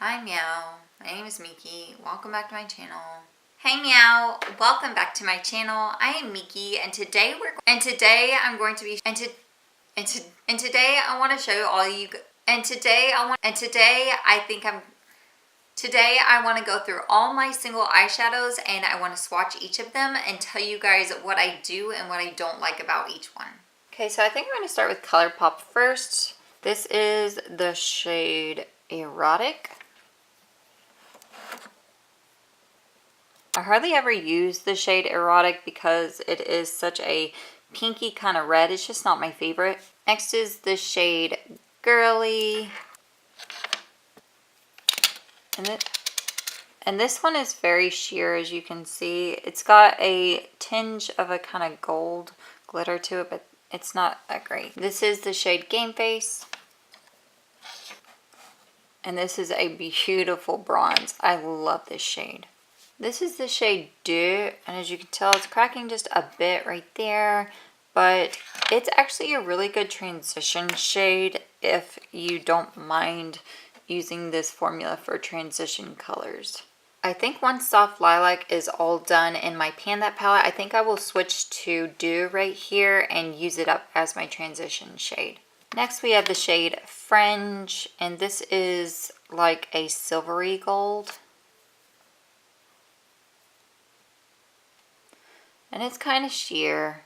Hi Meow, my name is Miki. Welcome back to my channel. Hey Meow, welcome back to my channel. I am Miki, and today I want to show you all you. Today I want to go through all my single eyeshadows, and I want to swatch each of them and tell you guys what I do and what I don't like about each one. Okay, so I think I'm going to start with Colorpop first. This is the shade Erotic. I hardly ever use the shade Erotic because it is such a pinky kind of red. It's just not my favorite. Next is the shade Girly. And this one is very sheer, as you can see. It's got a tinge of a kind of gold glitter to it, but it's not that great. This is the shade Game Face. And this is a beautiful bronze. I love this shade. This is the shade Deux, and as you can tell, it's cracking just a bit right there, but it's actually a really good transition shade if you don't mind using this formula for transition colors. I think once Soft Lilac is all done in my Pan That palette, I think I will switch to Deux right here and use it up as my transition shade. Next we have the shade Fringe, and this is like a silvery gold. And it's kind of sheer,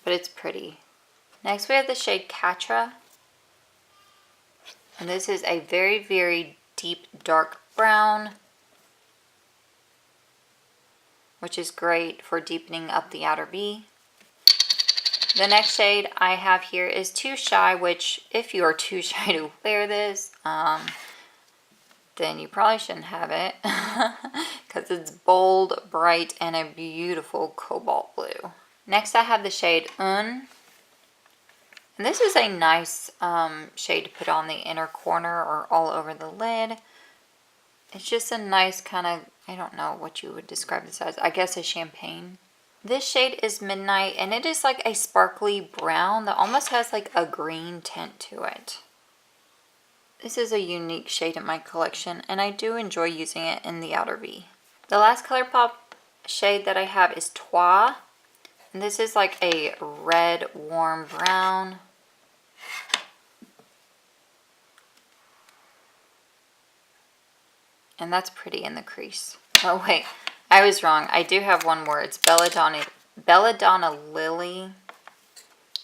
but it's pretty. Next we have the shade Catra. And this is a very, very deep dark brown, which is great for deepening up the outer V. The next shade I have here is Too Shy, which if you are too shy to wear this, then you probably shouldn't have it because it's bold, bright, and a beautiful cobalt blue. Next I have the shade Un. And this is a nice shade to put on the inner corner or all over the lid. It's just a nice kind of, I don't know what you would describe this as, I guess a champagne. This shade is Midnight, and it is like a sparkly brown that almost has like a green tint to it. This is a unique shade in my collection, and I do enjoy using it in the outer V. The last Colourpop shade that I have is Toi, and this is like a red warm brown. And that's pretty in the crease. Oh wait, I was wrong. I do have one more. It's Belladonna Lily.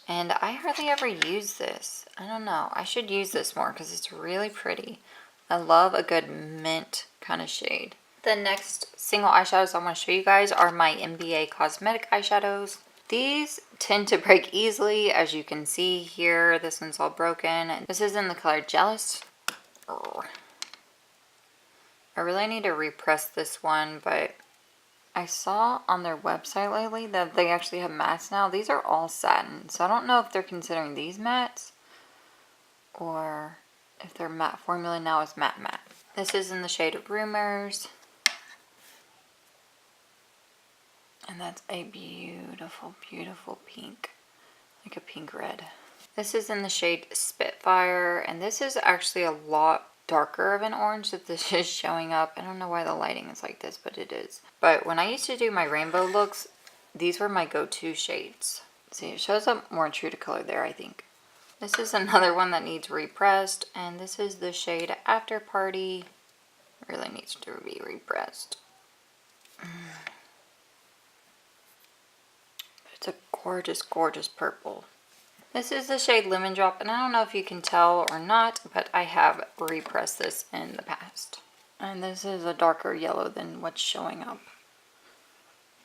And I hardly ever use this. I don't know. I should use this more because it's really pretty. I love a good mint kind of shade. The next single eyeshadows I want to show you guys are my NBA Cosmetic eyeshadows. These tend to break easily, as you can see here. This one's all broken. This is in the color Jealous. I really need to repress this one, but I saw on their website lately that they actually have mattes now. These are all satin, so I don't know if they're considering these mattes or if their matte formula now is matte. This is in the shade Rumors. And that's a beautiful, beautiful pink, like a pink red. This is in the shade Spitfire, and this is actually a lot darker of an orange that this is showing up. I don't know why the lighting is like this, but it is. But when I used to do my rainbow looks, these were my go-to shades. See, it shows up more true to color there, I think. This is another one that needs repressed, and this is the shade After Party. It really needs to be repressed. It's a gorgeous, gorgeous purple. This is the shade Lemon Drop, and I don't know if you can tell or not, but I have repressed this in the past. And this is a darker yellow than what's showing up.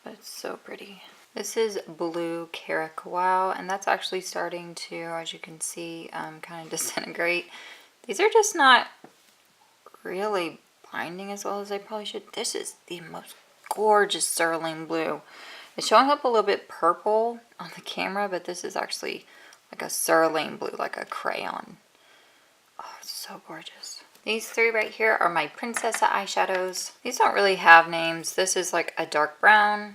But it's so pretty. This is Blue Caracal, and that's actually starting to, as you can see, kind of disintegrate. These are just not really binding as well as they probably should. This is the most gorgeous Cerulean Blue. It's showing up a little bit purple on the camera, but this is actually like a cerulean blue, like a crayon. Oh, it's so gorgeous. These three right here are my Princessa eyeshadows. These don't really have names. This is like a dark brown.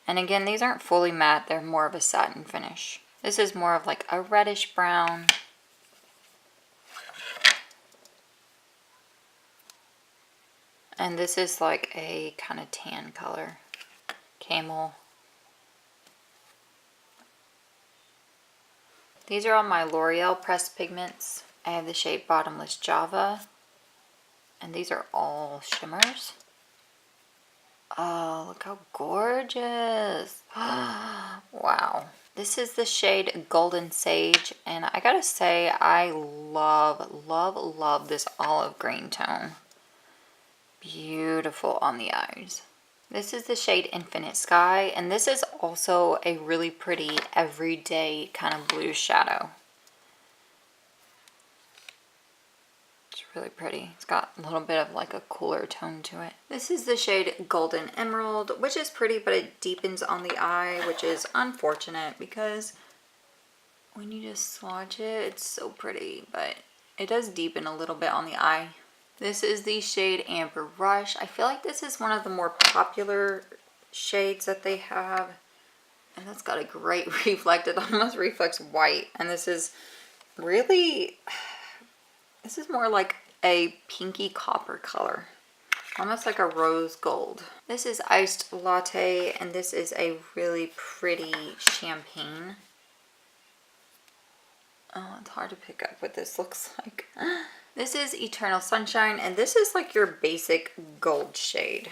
And again, these aren't fully matte. They're more of a satin finish. This is more of like a reddish brown. And this is like a kind of tan color. Camel. These are all my L'Oreal pressed pigments. I have the shade Bottomless Java. And these are all shimmers. Oh, look how gorgeous. Wow. This is the shade Golden Sage. And I gotta say, I love, love, love this olive green tone. Beautiful on the eyes. This is the shade Infinite Sky. And this is also a really pretty everyday kind of blue shadow. Really pretty. It's got a little bit of like a cooler tone to it. This is the shade Golden Emerald, which is pretty, but it deepens on the eye, which is unfortunate because when you just swatch it, it's so pretty, but it does deepen a little bit on the eye. This is the shade Amber Rush. I feel like this is one of the more popular shades that they have, and that's got a great reflected, almost reflects white, and this is really... This is more like a pinky copper color, almost like a rose gold. This is Iced Latte, and this is a really pretty champagne. Oh, it's hard to pick up what this looks like. This is Eternal Sunshine, and this is like your basic gold shade.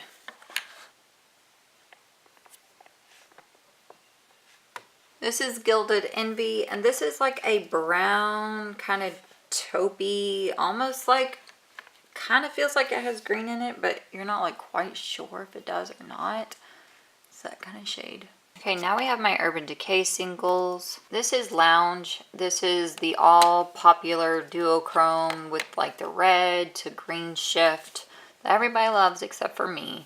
This is Gilded Envy, and this is like a brown kind of taupey, almost like, kind of feels like it has green in it, but you're not like quite sure if it does or not. It's that kind of shade. Okay, now we have my Urban Decay singles. This is Lounge. This is the all popular duochrome with like the red to green shift that everybody loves except for me.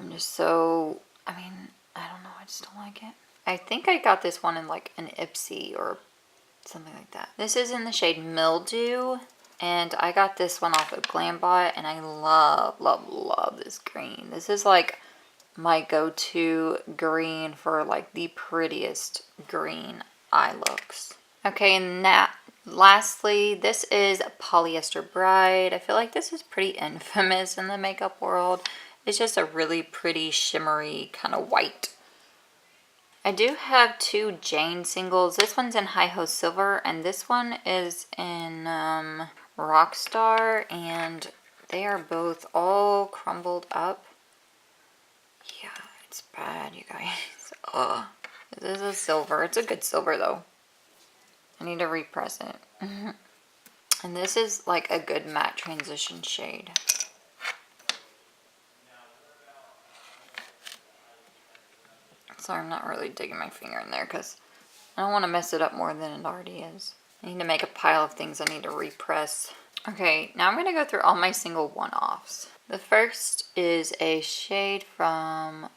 I'm just so, I mean, I don't know, I just don't like it. I think I got this one in like an Ipsy or something like that. This is in the shade Mildew, and I got this one off of Glambot, and I love, love, love this green. This is like my go-to green for like the prettiest green eye looks. Okay, and lastly, this is Polyester Bride. I feel like this is pretty infamous in the makeup world. It's just a really pretty shimmery kind of white. I do have two Jane singles. This one's in Hi Ho Silver, and this one is in Rockstar, and they are both all crumbled up. Yeah, it's bad, you guys. Ugh. This is a silver. It's a good silver, though. I need to repress it. And this is like a good matte transition shade. Sorry, I'm not really digging my finger in there because I don't want to mess it up more than it already is. I need to make a pile of things I need to repress. Okay, now I'm going to go through all my single one-offs. The first is a shade from,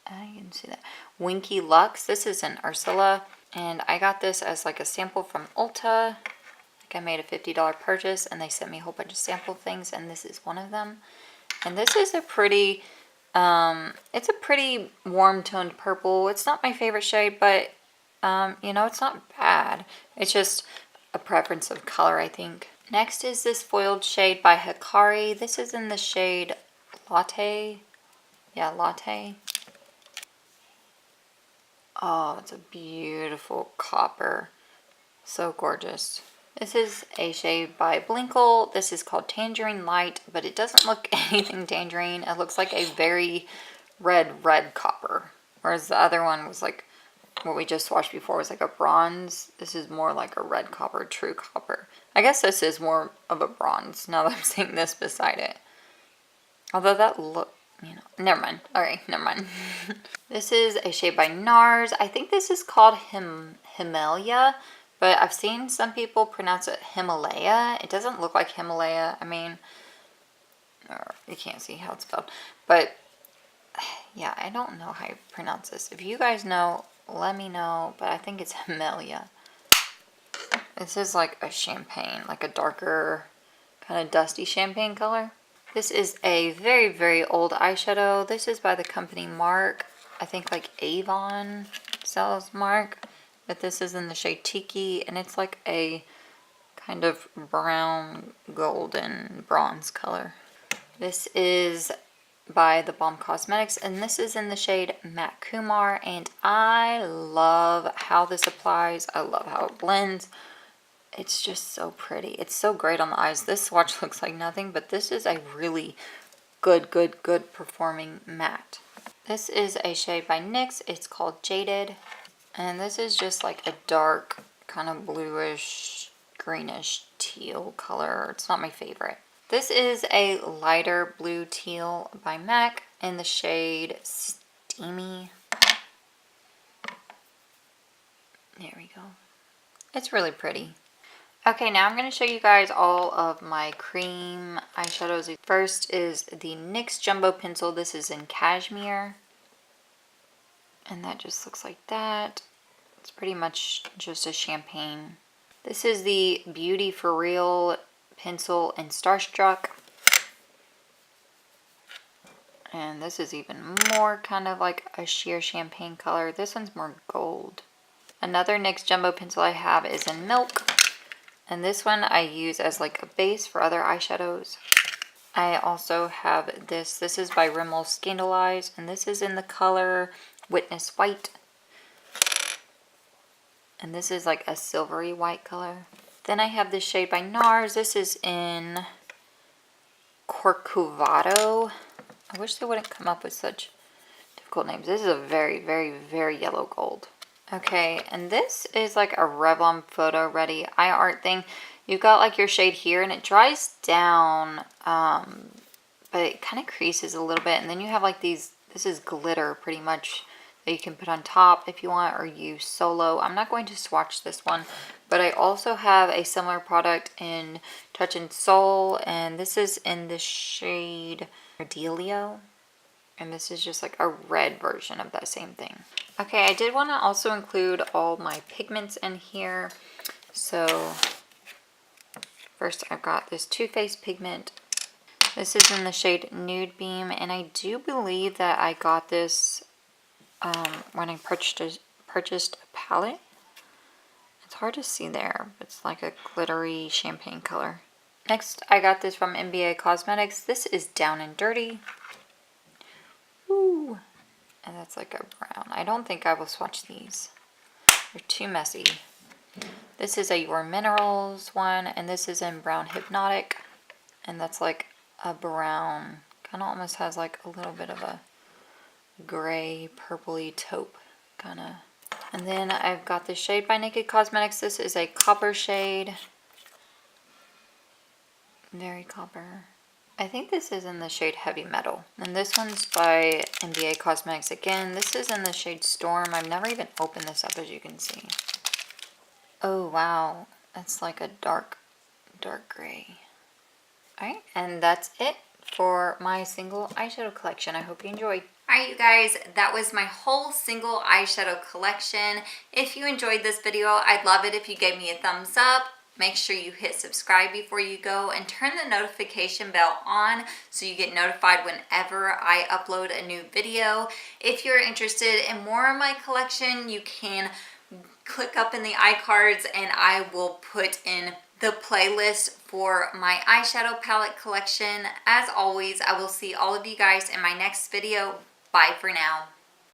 you can see that, Winky Lux. This is an Ursula, and I got this as like a sample from Ulta. Like I made a $50 purchase, and they sent me a whole bunch of sample things, and this is one of them. And this is a pretty... it's a pretty warm toned purple. It's not my favorite shade, but you know, it's not bad. It's just a preference of color, I think. Next is this foiled shade by Hikari. This is in the shade Latte. Yeah, Latte. Oh, it's a beautiful copper. So gorgeous. This is a shade by Blinkle. This is called Tangerine Light, but it doesn't look anything tangerine. It looks like a very red copper. Whereas the other one was like, what we just swatched before was like a bronze. This is more like a red copper, true copper. I guess this is more of a bronze now that I'm seeing this beside it. Although that look, you know, never mind. Alright, never mind. This is a shade by NARS. I think this is called Himalaya. But I've seen some people pronounce it Himalaya. It doesn't look like Himalaya. I mean, you can't see how it's spelled. But, yeah, I don't know how you pronounce this. If you guys know, let me know. But I think it's Himalaya. This is like a champagne, like a darker, kind of dusty champagne color. This is a very, very old eyeshadow. This is by the company Mark. I think like Avon sells Mark. But this is in the shade Tiki, and it's like a kind of brown, golden, bronze color. This is by the Balm Cosmetics, and this is in the shade Matte Kumar, and I love how this applies. I love how it blends. It's just so pretty. It's so great on the eyes. This swatch looks like nothing, but this is a really good performing matte. This is a shade by NYX. It's called Jaded, and this is just like a dark kind of bluish greenish teal color. It's not my favorite. This is a lighter blue teal by MAC in the shade Steamy. There we go. It's really pretty. Okay, now I'm going to show you guys all of my cream eyeshadows. First is the NYX Jumbo Pencil. This is in Cashmere. And that just looks like that. It's pretty much just a champagne. This is the Beauty For Real Pencil in Starstruck. And this is even more kind of like a sheer champagne color. This one's more gold. Another NYX Jumbo Pencil I have is in Milk. And this one I use as like a base for other eyeshadows. I also have this. This is by Rimmel Scandalize. And this is in the color Witness White. And this is like a silvery white color. Then I have this shade by NARS. This is in Corcovado. I wish they wouldn't come up with such difficult names. This is a very yellow gold. Okay, and this is like a Revlon Photo Ready eye art thing. You've got like your shade here and it dries down, but it kind of creases a little bit. And then you have like these, this is glitter pretty much that you can put on top if you want or use solo. I'm not going to swatch this one, but I also have a similar product in Touch and Soul, and this is in the shade Ardelio. And this is just like a red version of that same thing. Okay, I did want to also include all my pigments in here. So first I've got this Too Faced pigment. This is in the shade Nude Beam, and I do believe that I got this when I purchased a palette. It's hard to see there, but it's like a glittery champagne color. Next, I got this from NBA Cosmetics. This is Down and Dirty. Ooh. And that's like a brown. I don't think I will swatch these. They're too messy. This is a Your Minerals one, and this is in Brown Hypnotic. And that's like a brown. Kind of almost has like a little bit of a gray, purpley taupe kind of. And then I've got this shade by Naked Cosmetics. This is a copper shade. Very copper. I think this is in the shade Heavy Metal. And this one's by NBA Cosmetics again. This is in the shade Storm. I've never even opened this up, as you can see. Oh, wow. That's like a dark gray. Alright, and that's it for my single eyeshadow collection. I hope you enjoyed. Alright, you guys, that was my whole single eyeshadow collection. If you enjoyed this video, I'd love it if you gave me a thumbs up. Make sure you hit subscribe before you go and turn the notification bell on so you get notified whenever I upload a new video. If you're interested in more of my collection, you can click up in the iCards and I will put in the playlist for my eyeshadow palette collection. As always, I will see all of you guys in my next video. Bye for now.